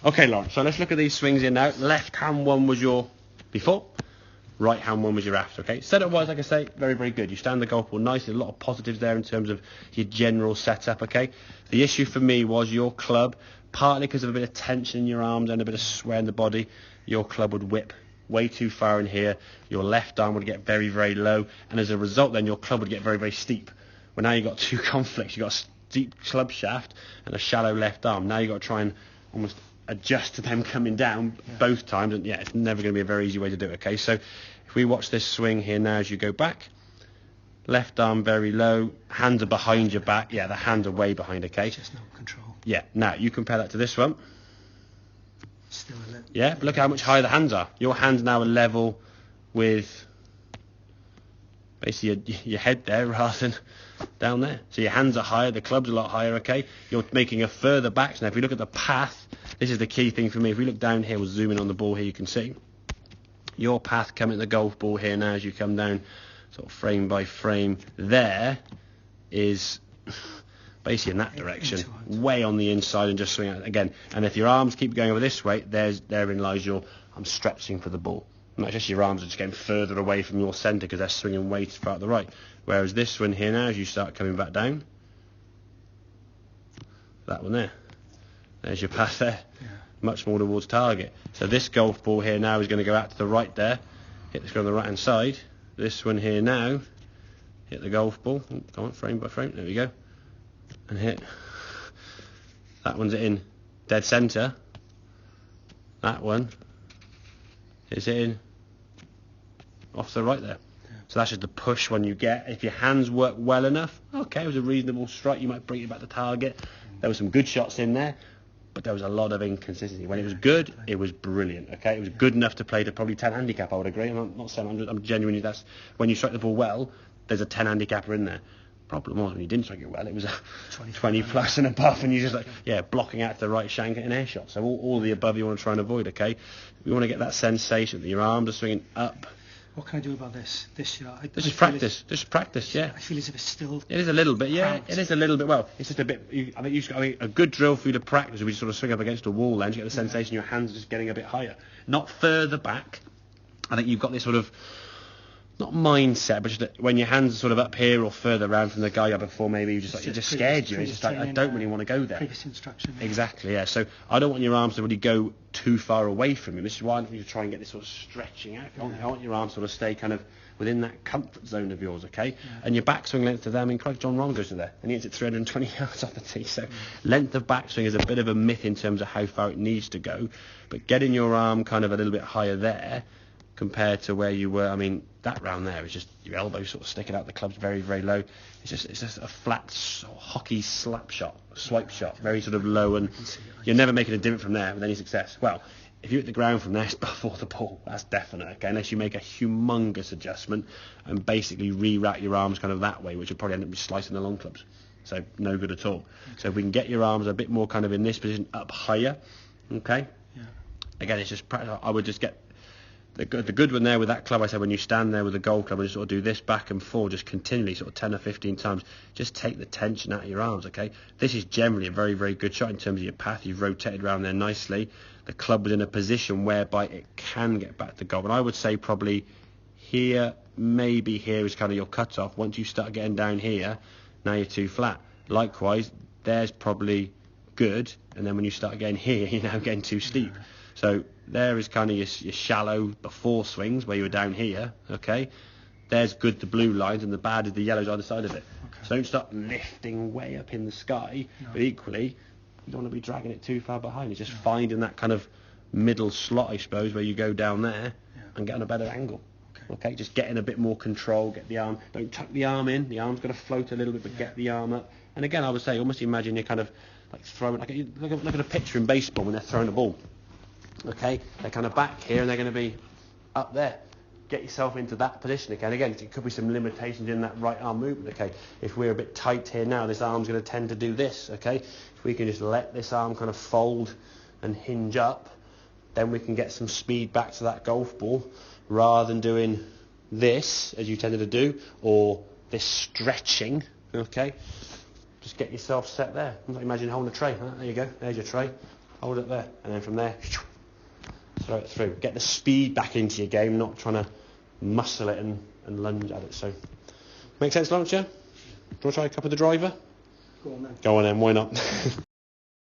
Okay, Lauren, so let's look at these swings here now. Left hand one was your before, right hand one was your after, okay? Setup wise, like I say, very, very good. You stand the golf ball nicely, a lot of positives there in terms of your general setup, okay? The issue for me was your club, partly because of a bit of tension in your arms and a bit of sway in the body, your club would whip way too far in here, your left arm would get very, very low, and as a result then your club would get very, very steep. Well, now you've got two conflicts. You've got a steep club shaft and a shallow left arm. Now you've got to try and almost adjust to them coming down both times, and it's never going to be a very easy way to do it, okay? So if we watch this swing here now as you go back, left arm very low, hands are behind your back, the hands are way behind, okay? Just no control. Yeah, now you compare that to this one. Still a little. Yeah, but look how much higher the hands are. Your hands now are level with basically your head there rather than down there. So your hands are higher, the club's a lot higher, okay? You're making a further back. So now if we look at the path, this is the key thing for me. If we look down here, we'll zoom in on the ball here, you can see your path coming to the golf ball here now as you come down sort of frame by frame. There is basically in that direction, way on the inside, and just swing out again. And if your arms keep going over this way, therein lies your, I'm stretching for the ball. Not just your arms are just getting further away from your centre because they're swinging way too far to the right. Whereas this one here now, as you start coming back down, that one there, there's your path there, much more towards target. So this golf ball here now is going to go out to the right there, hit this guy on the right hand side. This one here now, hit the golf ball, go on, frame by frame, there we go, and hit. That one's in dead centre. That one is in off to the right there. So that's just the push one you get. If your hands work well enough, okay, it was a reasonable strike, you might bring it back to target. There were some good shots in there, but there was a lot of inconsistency. When it was good, it was brilliant, okay? It was good enough to play to probably 10 handicap, I would agree. I'm not saying I'm genuinely, that's when you strike the ball well, there's a 10 handicapper in there. Problem was, when you didn't strike it well, it was a 20 plus and above, and you just blocking out to the right shank at an air shot. So all the above you want to try and avoid, okay? We want to get that sensation that your arms are swinging up. What can I do about this shot? This is practice. Just practice, yeah. I feel as if it's still. It is a little bit, yeah. Cramped. It is a little bit. Well, it's just a bit. I think a good drill for you to practice would be sort of swing up against a wall, then you get the sensation your hands are just getting a bit higher, not further back. I think you've got this sort of not mindset, but just that when your hands are sort of up here or further around from the guy up before, maybe it just scared you. It's just like, I don't really want to go there. Previous instruction. Exactly, yeah. So I don't want your arms to really go too far away from you. This is why I want you to try and get this sort of stretching out. I want your arms sort of stay kind of within that comfort zone of yours, okay? Yeah. And your backswing length to there, I mean, Craig John Ron goes to there, and he hits it 320 yards off the tee. So length of backswing is a bit of a myth in terms of how far it needs to go. But getting your arm kind of a little bit higher there compared to where you were, I mean, that round there is just your elbow sort of sticking out, the club's very, very low. It's just a flat sort of hockey slap shot, swipe shot, very sort of low, and you're never making a divot from there with any success. Well, if you hit the ground from there, it's before the ball, that's definite, okay? Unless you make a humongous adjustment and basically reroute your arms kind of that way, which would probably end up slicing the long clubs. So no good at all. Okay. So if we can get your arms a bit more kind of in this position, up higher, okay? Yeah. Again, it's just practice. I would just get the good one there with that club. I said when you stand there with a golf club and just sort of do this back and forth just continually, sort of 10 or 15 times, just take the tension out of your arms, okay? This is generally a very, very good shot in terms of your path. You've rotated around there nicely. The club was in a position whereby it can get back to golf. And I would say probably here, maybe here is kind of your cut-off. Once you start getting down here, now you're too flat. Likewise, there's probably good. And then when you start getting here, you're now getting too steep. So there is kind of your shallow before swings where you were down here, okay? There's good, the blue lines, and the bad is the yellows either side of it. Okay. So don't start lifting way up in the sky, but equally, you don't want to be dragging it too far behind. It's just finding that kind of middle slot, I suppose, where you go down there and get on a better angle. Okay, just getting a bit more control, get the arm, don't tuck the arm in, the arm's got to float a little bit, but get the arm up. And again, I would say, almost imagine you're kind of like throwing, look at a pitcher in baseball when they're throwing a ball. Okay, they're kind of back here and they're going to be up there. Get yourself into that position again. Again, it could be some limitations in that right arm movement. Okay, if we're a bit tight here now, this arm's going to tend to do this. Okay, if we can just let this arm kind of fold and hinge up, then we can get some speed back to that golf ball rather than doing this as you tended to do, or this stretching. Okay, just get yourself set there. Imagine holding a tray. There you go. There's your tray. Hold it there, and then from there, throw it through. Get the speed back into your game, not trying to muscle it and lunge at it. So, make sense, Lawrence? Yeah. Do you want to try a cup of the driver? Go on then. Go on then. Why not?